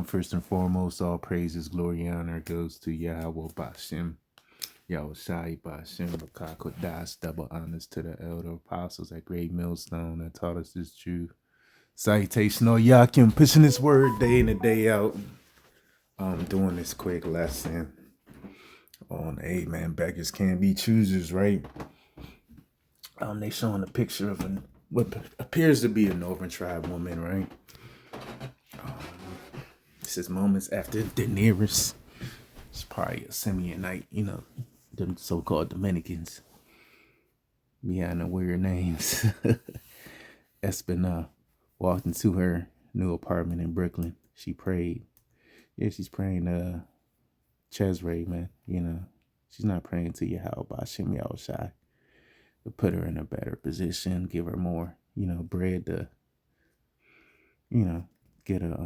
First and foremost, all praises, glory, and honor goes to Yahweh Bashem, Yahweh Shai Bashem, Bakakodas, double honors to the elder apostles at Great Millstone that taught us this truth. Citation, oh Yakim, pushing this word day in and day out. Doing this quick lesson on, hey man, beggars can't be choosers, right? They showing a picture of what appears to be a Northern tribe woman, right? This is moments after Daenerys. It's probably a Simeonite, them so-called Dominicans. Behind the weird names. Espina walked into her new apartment in Brooklyn. She prayed. Yeah, she's praying Chesray, man. She's not praying to Yahweh Bashem Yahushai. To put her in a better position, give her more, bread to, get her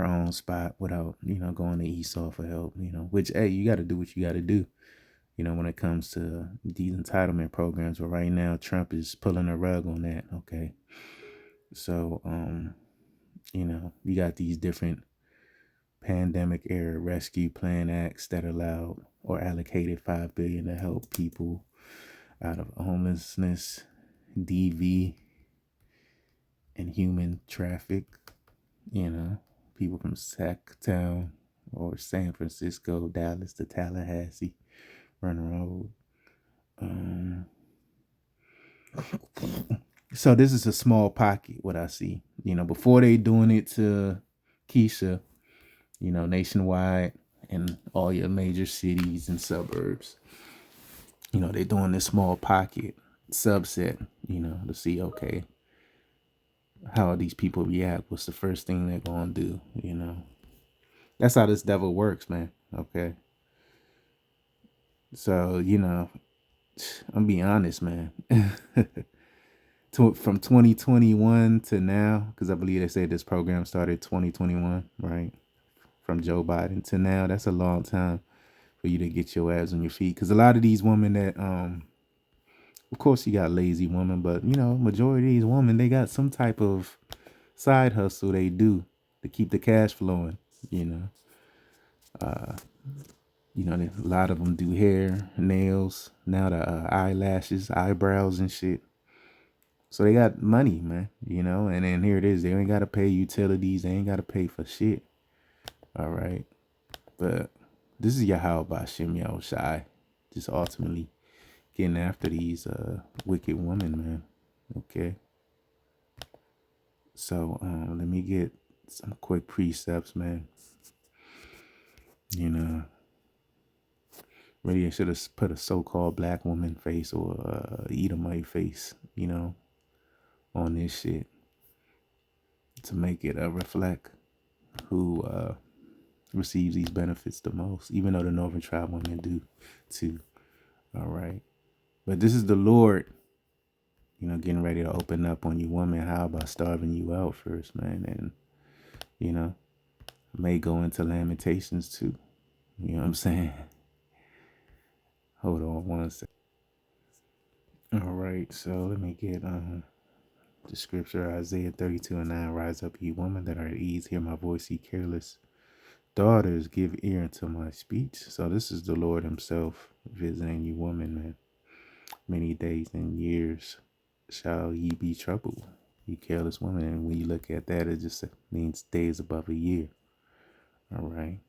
own spot without, going to Esau for help, which, hey, you got to do what you got to do, when it comes to these entitlement programs. But right now, Trump is pulling a rug on that. Okay. So, you got these different pandemic era rescue plan acts that allowed or allocated $5 billion to help people out of homelessness, DV, and human traffic. People from Sacktown or San Francisco, Dallas to Tallahassee, run road. So this is a small pocket, what I see. Before they doing it to Keisha, nationwide and all your major cities and suburbs, they're doing this small pocket subset, to see, okay, how these people react. What's the first thing they're going to do, That's how this devil works, man, okay? So, I'm being honest, man. From 2021 to now, because I believe they say this program started 2021, right? From Joe Biden to now, that's a long time for you to get your ass on your feet. Because a lot of these women that, of course, you got lazy women, but majority of these women, they got some type of side hustle they do to keep the cash flowing. A lot of them do hair, nails, now the eyelashes, eyebrows, and shit. So they got money, man, and then here it is. They ain't got to pay utilities. They ain't got to pay for shit. All right. But this is Yahweh Bashem Yahushai, just ultimately getting after these wicked women, man. Okay. So let me get some quick precepts, man. Really, I should have put a so-called black woman face or Edomite face, on this shit to make it reflect who receives these benefits the most, even though the Northern tribe women do too. All right. But this is the Lord, getting ready to open up on you women. How about starving you out first, man? And, may go into Lamentations too. You know what I'm saying? Hold on one second. All right. So let me get the scripture, Isaiah 32:9. Rise up, ye women that are at ease. Hear my voice, ye careless daughters, give ear unto my speech. So this is the Lord himself visiting you women, man. Many days and years shall ye be troubled, you careless women. And when you look at that, it just means days above a year. All right.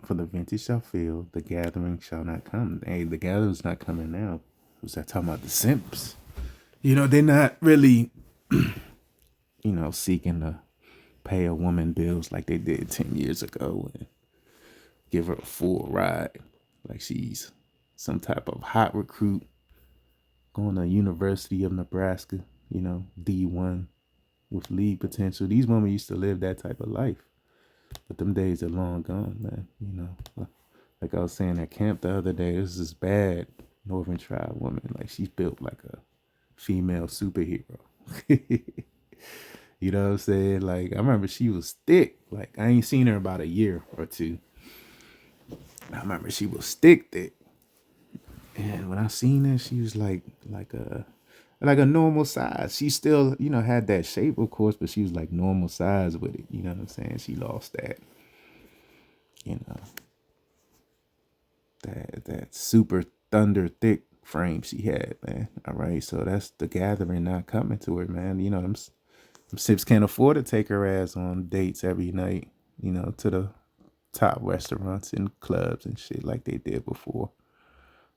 For the vintage shall fail, the gathering shall not come. Hey, the gathering's not coming now. Who's that talking about? The simps. They're not really, seeking to pay a woman bills like they did 10 years ago and give her a full ride like she's some type of hot recruit going to University of Nebraska, D1 with league potential. These women used to live that type of life, but them days are long gone, man. Like I was saying at camp the other day, this is bad Northern tribe woman. Like she's built like a female superhero. You know what I'm saying? Like I remember she was thick. Like I ain't seen her about a year or two. I remember she was thick. And when I seen her, she was like a like a normal size. She still, had that shape, of course, but she was like normal size with it. You know what I'm saying? She lost that, you know, that super thunder thick frame she had, man. All right, so that's the gathering not coming to her, man. Them sips can't afford to take her ass on dates every night, to the top restaurants and clubs and shit like they did before.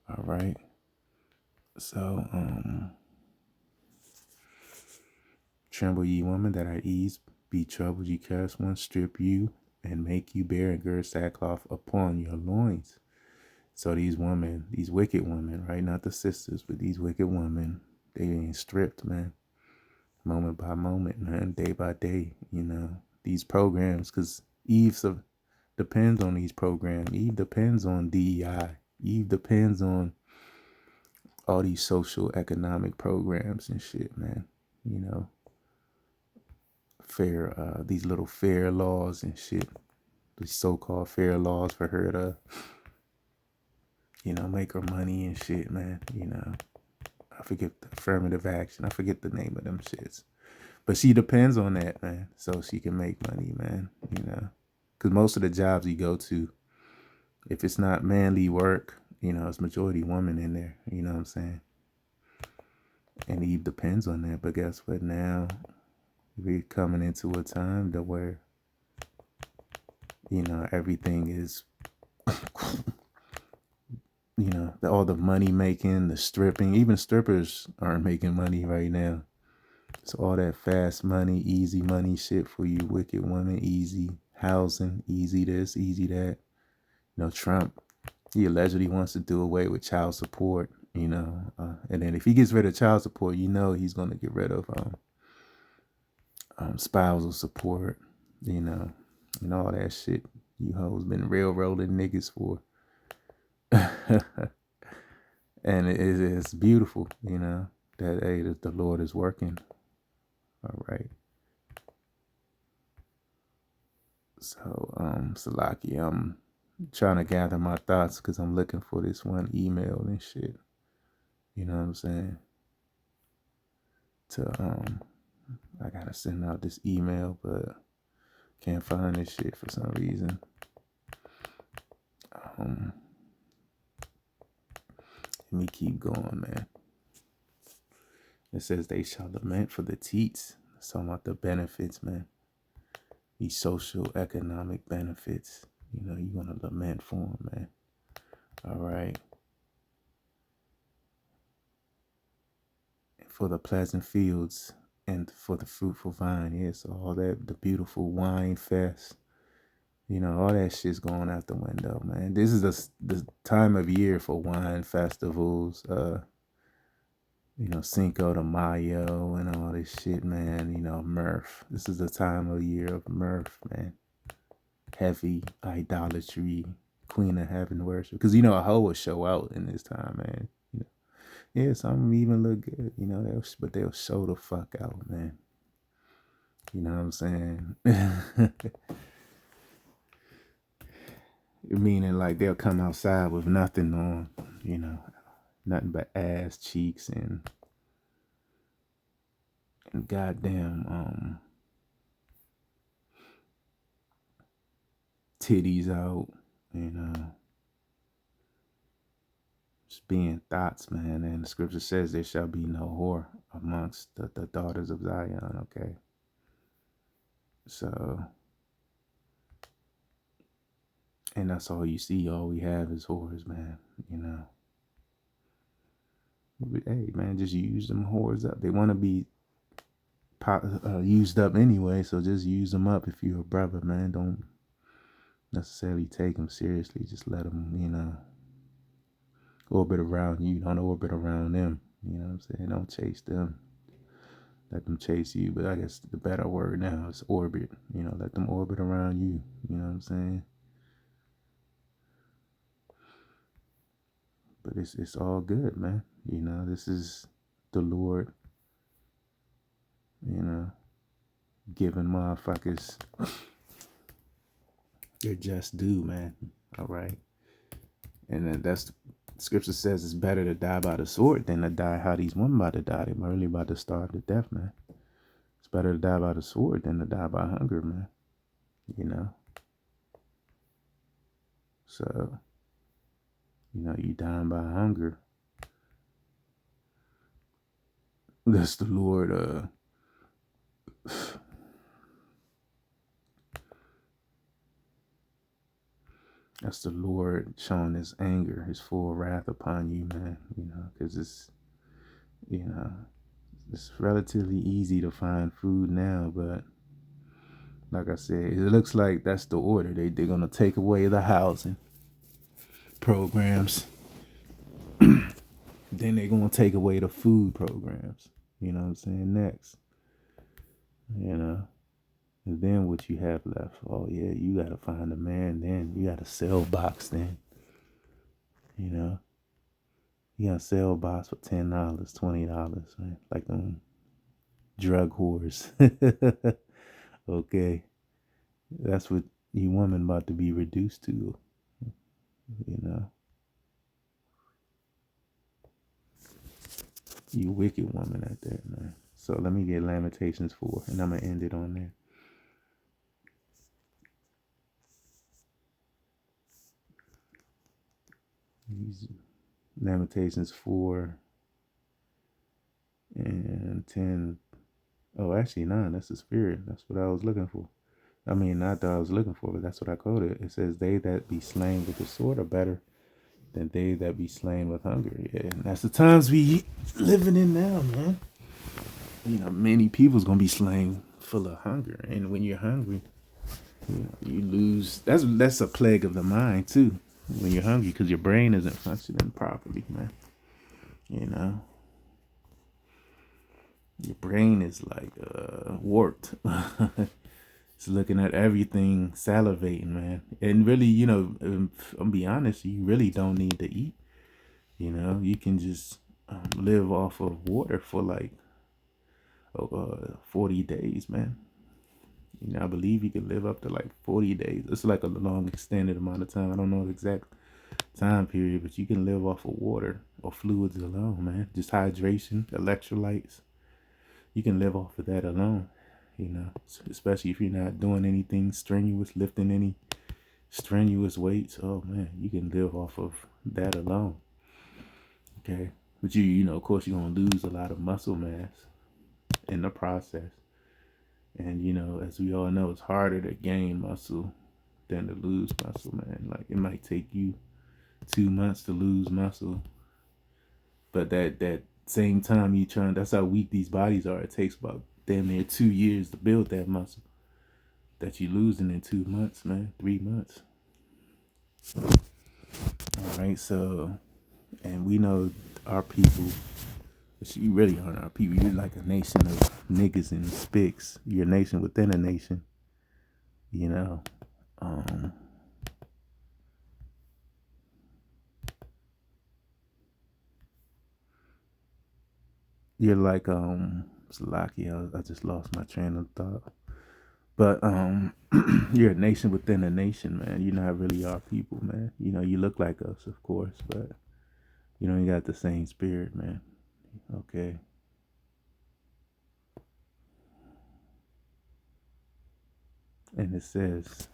All right. So, tremble ye woman that I ease, be troubled ye cursed one, strip you and make you bear and gird sackcloth upon your loins. So these women, these wicked women, right? Not the sisters, but these wicked women, they ain't stripped, man. Moment by moment, man, day by day, these programs, because depends on these programs. Eve depends on DEI. Eve depends on all these social economic programs and shit, man. You know, these little fair laws and shit. These so-called fair laws for her to, make her money and shit, man. I forget the affirmative action. I forget the name of them shits. But she depends on that, man, so she can make money, man. Because most of the jobs you go to, if it's not manly work, it's majority woman in there. You know what I'm saying? And Eve depends on that. But guess what? Now we're coming into a time to where, everything is, all the money making, the stripping. Even strippers aren't making money right now. So all that fast money, easy money shit for you wicked women, easy housing, easy this, easy that. Trump, he allegedly wants to do away with child support, and then if he gets rid of child support, he's going to get rid of spousal support, and all that shit you hoes been railroading niggas for. And it's beautiful, that, hey, the Lord is working. All right. So, Salaki, I'm trying to gather my thoughts because I'm looking for this one email and shit. You know what I'm saying? I gotta send out this email, but can't find this shit for some reason. Let me keep going, man. It says they shall lament for the teats. It's talking about the benefits, man. These social economic benefits. You're gonna lament for them, man. All right. For the pleasant fields and for the fruitful vine. Yes, all that, the beautiful wine fest. All that shit's going out the window, man. This is the time of year for wine festivals. Cinco de Mayo and all this shit, man. Mirth. This is the time of year of mirth, man. Heavy idolatry, Queen of Heaven worship. Because a hoe will show out in this time, man. Yeah, some even look good, but they'll show the fuck out, man. You know what I'm saying? Meaning like they'll come outside with nothing on, nothing but ass cheeks and goddamn titties out, just being thoughts, man. And the scripture says there shall be no whore amongst the daughters of Zion. Okay, so, and that's all you see. All we have is whores, man. But, hey, man, just use them whores up. They want to be used up anyway, so just use them up. If you're a brother, man, don't necessarily take them seriously. Just let them, orbit around you. Don't orbit around them. You know what I'm saying? Don't chase them. Let them chase you. But I guess the better word now is orbit. Let them orbit around you. You know what I'm saying? But it's all good, man. This is the Lord, giving motherfuckers their just due, man. All right. And then that's Scripture says it's better to die by the sword than to die how these women about to die. They're really about to starve to death, man. It's better to die by the sword than to die by hunger, man. You know? So, you dying by hunger. That's the Lord, that's the Lord showing his anger, his full wrath upon you, man. Because you know, it's relatively easy to find food now, but like I said, it looks like that's the order. They're gonna take away the housing programs. Then they're gonna take away the food programs. You know what I'm saying? Next. And then what you have left? Oh yeah, you gotta find a man. Then you gotta sell box. Then you gotta sell box for $10, $20, man. Like them drug whores. Okay, that's what you woman about to be reduced to. You wicked woman at that, man. So let me get Lamentations 4, and I'm gonna end it on there. Lamentations 4 and 10. Oh, actually, 9. That's the spirit. That's what I was looking for. I mean, not that I was looking for, but that's what I quoted. It says, they that be slain with the sword are better than they that be slain with hunger. Yeah, and that's the times we living in now, man. Many people's gonna be slain full of hunger, and when you're hungry, you lose. That's a plague of the mind too. When you're hungry, because your brain isn't functioning properly, man. Your brain is like warped. It's looking at everything, salivating, man. And really, I'll be honest, you really don't need to eat. You can just live off of water for like 40 days, man. I believe you can live up to like 40 days. It's like a long extended amount of time. I don't know the exact time period, but you can live off of water or fluids alone, man. Just hydration, electrolytes. You can live off of that alone, especially if you're not doing anything strenuous, lifting any strenuous weights. Oh man, you can live off of that alone. Okay. But of course, you're going to lose a lot of muscle mass in the process. And, as we all know, it's harder to gain muscle than to lose muscle, man. Like, it might take you 2 months to lose muscle. But that same time that's how weak these bodies are. It takes about damn near 2 years to build that muscle that you're losing in 2 months, man. 3 months. All right, so, and we know our people, but you really aren't our people. You're like a nation of niggas and spics. You're a nation within a nation. You're like Slovakia. I just lost my train of thought. But you're a nation within a nation, man. You're not really our people, man. You look like us, of course, but you ain't got the same spirit, man. Okay. And it says,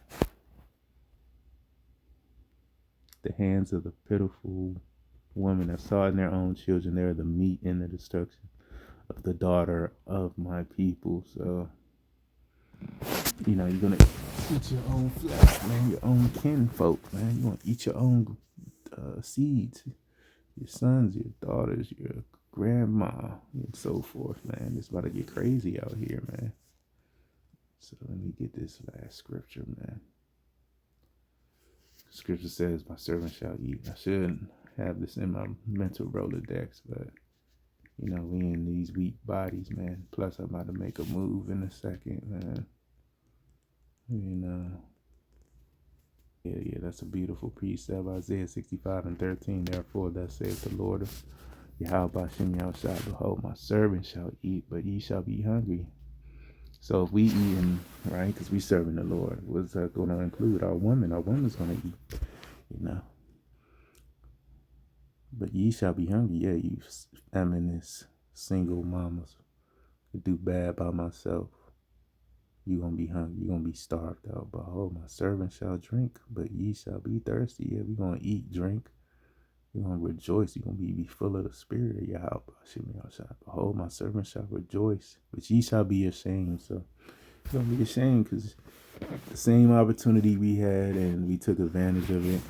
the hands of the pitiful women that saw in their own children, they are the meat in the destruction of the daughter of my people. So, you're going to eat your own flesh, man, your own kinfolk, man. You want to eat your own seeds, your sons, your daughters, your grandma, and so forth, man. It's about to get crazy out here, man. So let me get this last scripture, man. Scripture says, my servant shall eat. I shouldn't have this in my mental Rolodex, but we in these weak bodies, man. Plus, I'm about to make a move in a second, man. Yeah, that's a beautiful precept. Isaiah 65:13. Therefore, thus saith the Lord of Yahweh Shem Yahushua, behold, my servant shall eat, but ye shall be hungry. So if we eating, right, because we serving the Lord, what's that going to include? Our women. Our women's going to eat, But ye shall be hungry. Yeah, you feminist single mamas could do bad by myself. You gonna be hungry. You gonna be starved out. But oh, my servant shall drink, but ye shall be thirsty. Yeah, we gonna eat, drink. You gonna rejoice. You gonna be full of the spirit of Yahweh. Behold, my servant shall rejoice, but ye shall be ashamed. So you gonna be ashamed because the same opportunity we had and we took advantage of it,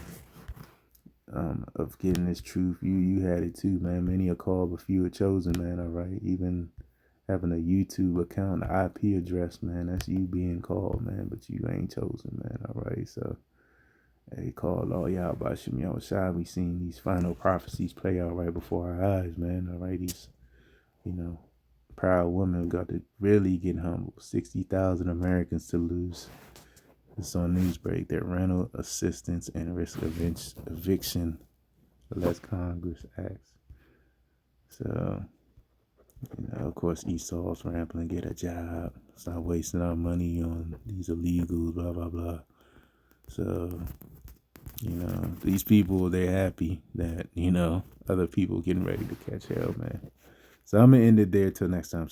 of getting this truth. You had it too, man. Many are called, but few are chosen, man. All right, even having a YouTube account, an IP address, man, that's you being called, man. But you ain't chosen, man. All right, so. They called all y'all about Shimmy Shai. We seen these final prophecies play out right before our eyes, man. All right, these, you know, proud women got to really get humble. 60,000 Americans to lose. It's on Newsbreak that rental assistance and risk eviction unless Congress acts. So, of course, Esau's rambling, get a job. Stop wasting our money on these illegals, blah, blah, blah. So, these people, they're happy that, other people getting ready to catch hell, man. So I'm going to end it there till next time.